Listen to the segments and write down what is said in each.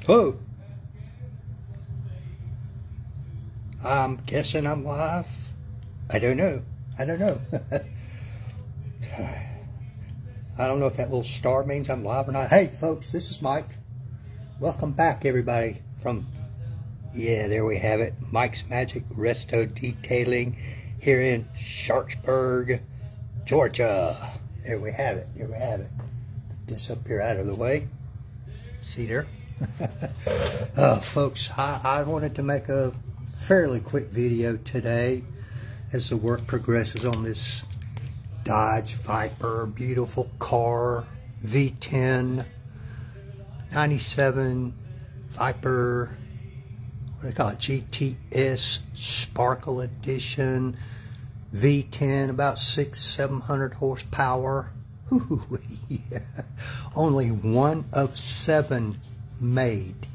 Whoa. I'm guessing I'm live. I don't know. I don't know if that little star means I'm live or not. Hey, folks, this is Mike. Welcome back, everybody, from, yeah, there we have it. Mike's Magic Resto Detailing here in Sharpsburg, Georgia. There we have it. Here we have it. Put this up here out of the way. See there? Folks, I wanted to make a fairly quick video today as the work progresses on this Dodge Viper, beautiful car, V10, 97 Viper, what do they call it, GTS Sparkle Edition, V10, about 600-700 horsepower. Ooh, yeah. Only 1 of 7 made.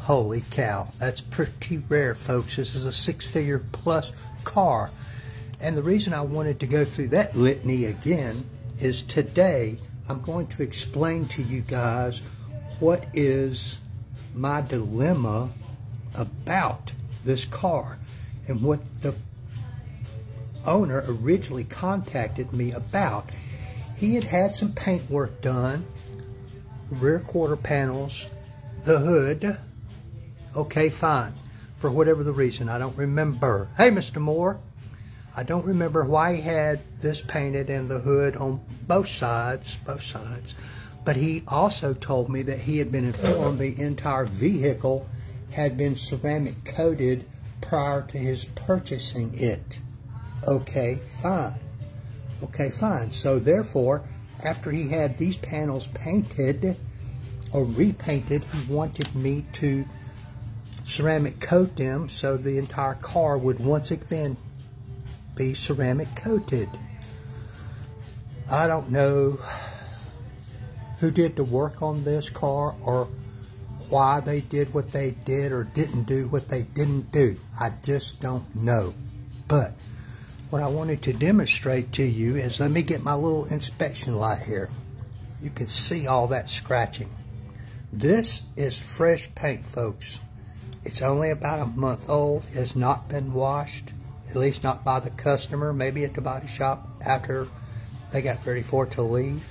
Holy cow, that's pretty rare, folks. This is a 6-figure plus car. And the reason I wanted to go through that litany again is today I'm going to explain to you guys what is my dilemma about this car and what the owner originally contacted me about. He had had some paint work done, rear quarter panels, the hood. Okay, fine. For whatever the reason, I don't remember. Hey, Mr. Moore. I don't remember why he had this painted and the hood on both sides. But he also told me that he had been informed the entire vehicle had been ceramic coated prior to his purchasing it. Okay, fine. Okay, fine. So therefore, after he had these panels painted or repainted, he wanted me to ceramic coat them so the entire car would once again be ceramic coated. I don't know who did the work on this car or why they did what they did or didn't do what they didn't do. I just don't know. But what I wanted to demonstrate to you is, let me get my little inspection light here. You can see all that scratching. This is fresh paint, folks. It's only about a month old. It has not been washed, at least not by the customer, maybe at the body shop after they got ready for it to leave.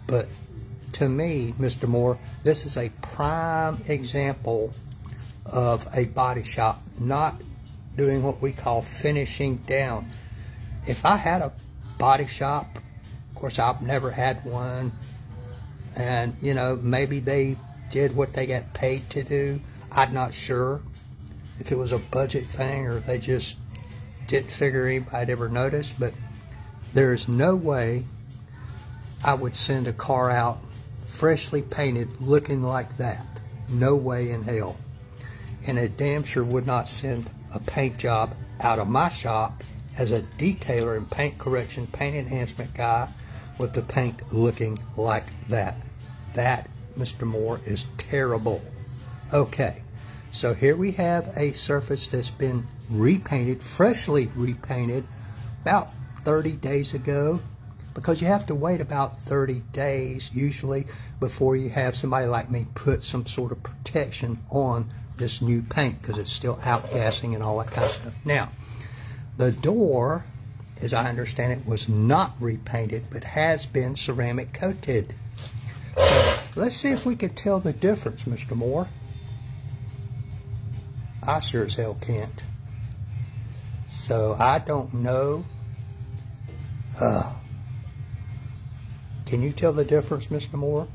But to me, Mr. Moore, this is a prime example of a body shop not doing what we call finishing down. If I had a body shop, of course I've never had one, and you know, maybe they did what they got paid to do. I'm not sure if it was a budget thing or they just didn't figure anybody'd ever notice, but there is no way I would send a car out freshly painted looking like that. No way in hell. And I damn sure would not send a paint job out of my shop as a detailer and paint correction, paint enhancement guy with the paint looking like that. That, Mr. Moore, is terrible. Okay, so here we have a surface that's been repainted, freshly repainted, about 30 days ago, because you have to wait about 30 days usually before you have somebody like me put some sort of protection on this new paint, because it's still outgassing and all that kind of stuff. Now, the door, as I understand it, was not repainted, but has been ceramic coated. So let's see if we can tell the difference, Mr. Moore. I sure as hell can't. So I don't know. Can you tell the difference, Mr. Moore?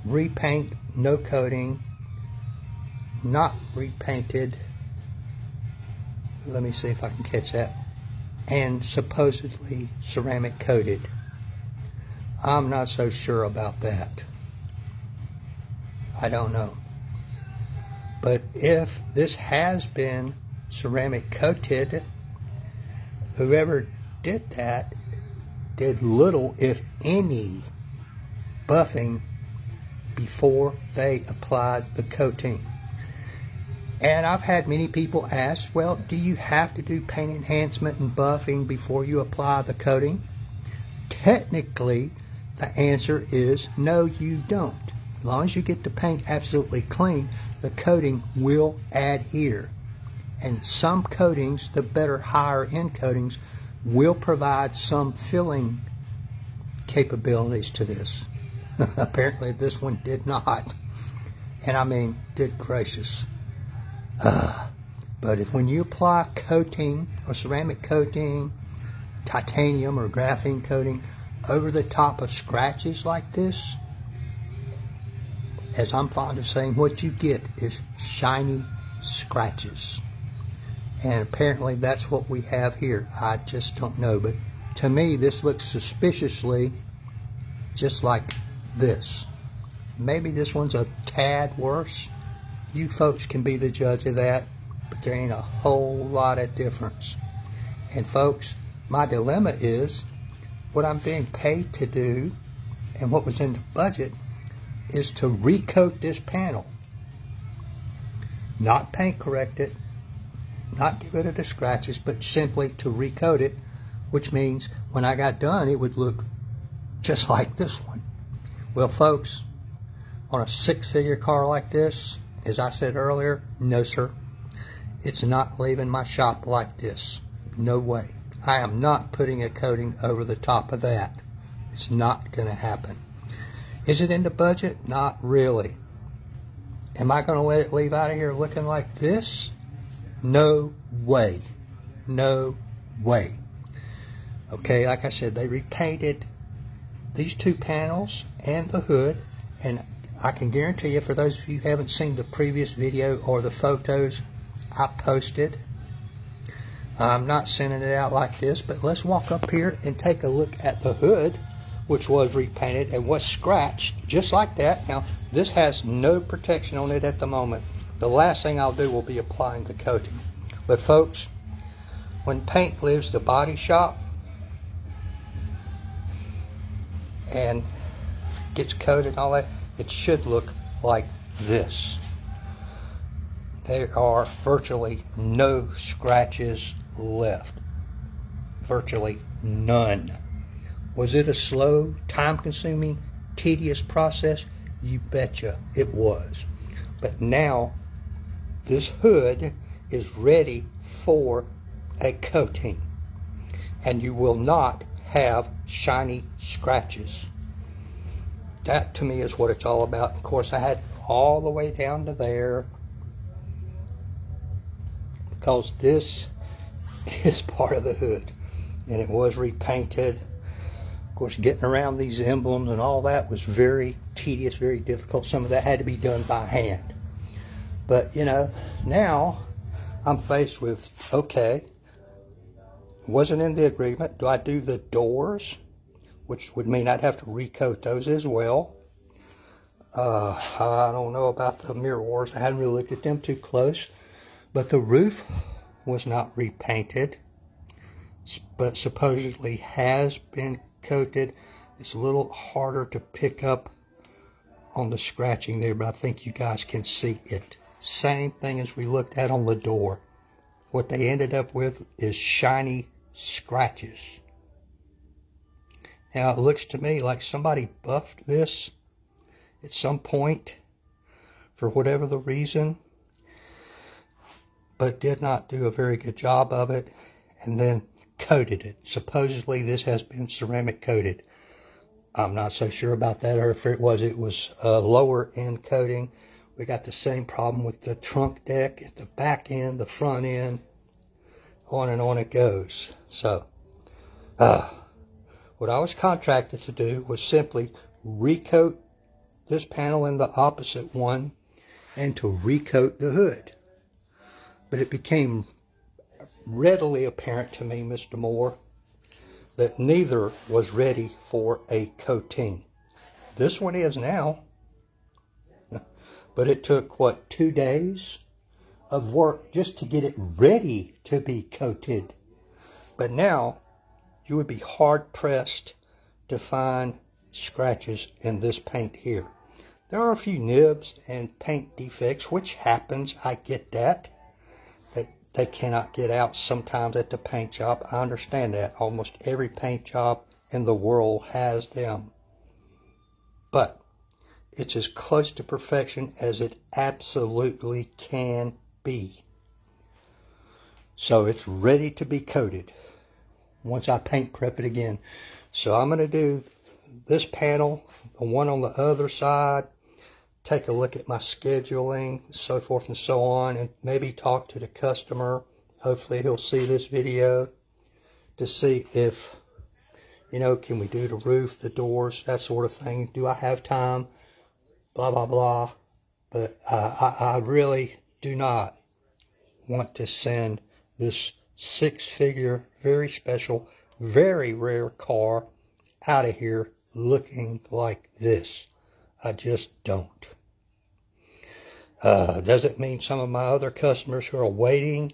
Repaint, no coating, not repainted. Let me see if I can catch that. And supposedly ceramic coated. I'm not so sure about that. I don't know. But if this has been ceramic coated, whoever did that did little, if any, buffing before they applied the coating. And I've had many people ask, well, do you have to do paint enhancement and buffing before you apply the coating? Technically, the answer is no, you don't. As long as you get the paint absolutely clean, the coating will adhere. And some coatings, the better higher end coatings, will provide some filling capabilities to this. Apparently this one did not. And I mean, good gracious. But when you apply coating or ceramic coating, titanium or graphene coating over the top of scratches like this, as I'm fond of saying, what you get is shiny scratches. And apparently that's what we have here. I just don't know. But to me, this looks suspiciously just like this. Maybe this one's a tad worse. You folks can be the judge of that. But there ain't a whole lot of difference. And folks, my dilemma is what I'm being paid to do and what was in the budget is to recoat this panel. Not paint correct it, not get rid of the scratches, but simply to recoat it, which means when I got done, it would look just like this one. Well, folks, on a six-figure car like this, as I said earlier, no, sir. It's not leaving my shop like this. No way. I am not putting a coating over the top of that. It's not going to happen. Is it in the budget? Not really. Am I going to let it leave out of here looking like this? No way. No way. Okay, like I said, they repainted these two panels and the hood, and I can guarantee you, for those of you who haven't seen the previous video or the photos I posted, I'm not sending it out like this, but let's walk up here and take a look at the hood, which was repainted and was scratched just like that. Now, this has no protection on it at the moment. The last thing I'll do will be applying the coating. But folks, when paint leaves the body shop and gets coated and all that, it should look like this. There are virtually no scratches left. Virtually none. Was it a slow, time-consuming, tedious process? You betcha it was. But now, this hood is ready for a coating. And you will not have shiny scratches. That, to me, is what it's all about. Of course, I had all the way down to there, because this is part of the hood. And it was repainted. Of course, getting around these emblems and all that was very tedious, very difficult. Some of that had to be done by hand. But, you know, now I'm faced with, okay, wasn't in the agreement. Do I do the doors? Which would mean I'd have to recoat those as well. I don't know about the mirrors. I hadn't really looked at them too close. But the roof was not repainted, but supposedly has been coated. It's a little harder to pick up on the scratching there, but I think you guys can see it. Same thing as we looked at on the door. What they ended up with is shiny scratches. Now it looks to me like somebody buffed this at some point for whatever the reason, but did not do a very good job of it, and then coated it. Supposedly this has been ceramic coated. I'm not so sure about that, or if it was a lower end coating. We got the same problem with the trunk deck at the back end, the front end, on and on it goes. So, what I was contracted to do was simply recoat this panel and the opposite one, and to recoat the hood. But it became readily apparent to me, Mr. Moore, that neither was ready for a coating. This one is now, but it took, what, 2 days of work just to get it ready to be coated. But now, you would be hard-pressed to find scratches in this paint here. There are a few nibs and paint defects, which happens. I get that. That they cannot get out sometimes at the paint job. I understand that. Almost every paint job in the world has them. But It's as close to perfection as it absolutely can be. So it's ready to be coated once I paint prep it again. So I'm going to do this panel, the one on the other side, take a look at my scheduling, so forth and so on, and maybe talk to the customer. Hopefully he'll see this video to see if, you know, can we do the roof, the doors, that sort of thing. Do I have time? Blah, blah, blah. But I really do not want to send this six-figure, very special, very rare car out of here looking like this. I just don't. Does it mean some of my other customers who are waiting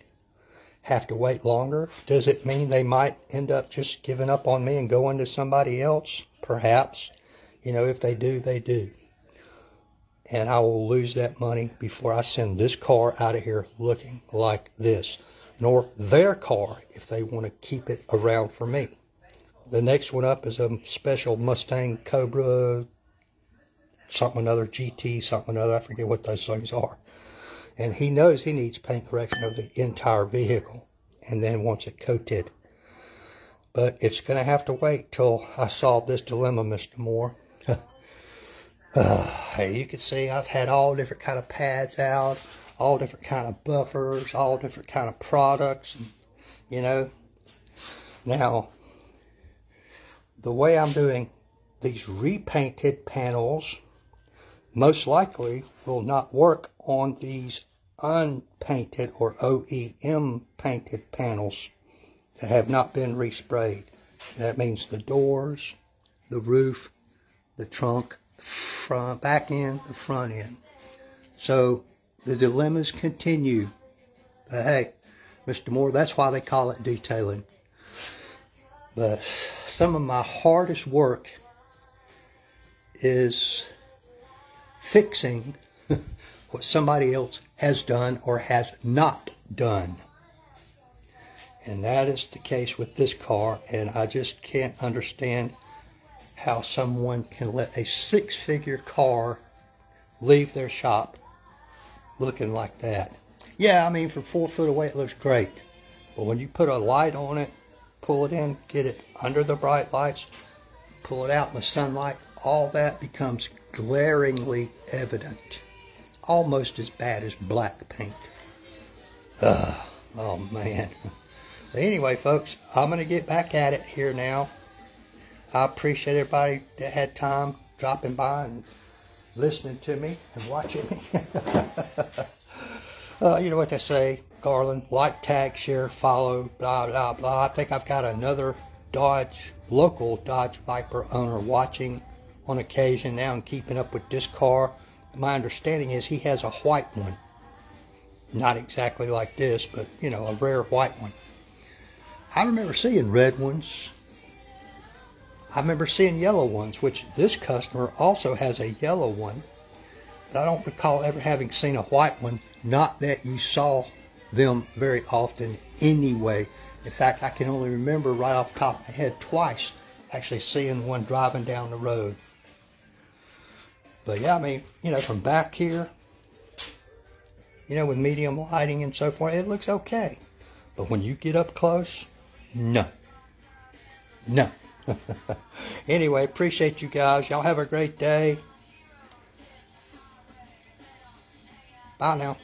have to wait longer? Does it mean they might end up just giving up on me and going to somebody else? Perhaps. You know, if they do, they do. And I will lose that money before I send this car out of here looking like this. Nor their car if they want to keep it around for me. The next one up is a special Mustang Cobra, something another, GT, something another. I forget what those things are. And he knows he needs paint correction of the entire vehicle and then wants it coated. But it's going to have to wait till I solve this dilemma, Mr. Moore. Hey, you can see I've had all different kind of pads out, all different kind of buffers, all different kind of products, and, you know. Now, the way I'm doing these repainted panels most likely will not work on these unpainted or OEM painted panels that have not been resprayed. That means the doors, the roof, the trunk, front, back end, the front end. So the dilemmas continue. But hey, Mr. Moore, that's why they call it detailing. But some of my hardest work is fixing what somebody else has done or has not done. And that is the case with this car, and I just can't understand how someone can let a six-figure car leave their shop looking like that. Yeah, I mean, from 4 foot away it looks great, but when you put a light on it, pull it in, get it under the bright lights, pull it out in the sunlight, all that becomes glaringly evident. Almost as bad as black paint. Oh man. But anyway, folks, I'm going to get back at it here now. I appreciate everybody that had time dropping by and listening to me and watching me. You know what they say, Garland, like, tag, share, follow, blah, blah, blah. I think I've got another local Dodge Viper owner watching on occasion now and keeping up with this car. My understanding is he has a white one. Not exactly like this, but, you know, a rare white one. I remember seeing red ones. I remember seeing yellow ones, which this customer also has a yellow one. But I don't recall ever having seen a white one. Not that you saw them very often anyway. In fact, I can only remember right off the top of my head twice actually seeing one driving down the road. But yeah, I mean, you know, from back here, you know, with medium lighting and so forth, it looks okay. But when you get up close, no. No. Anyway, appreciate you guys. Y'all have a great day. Bye now.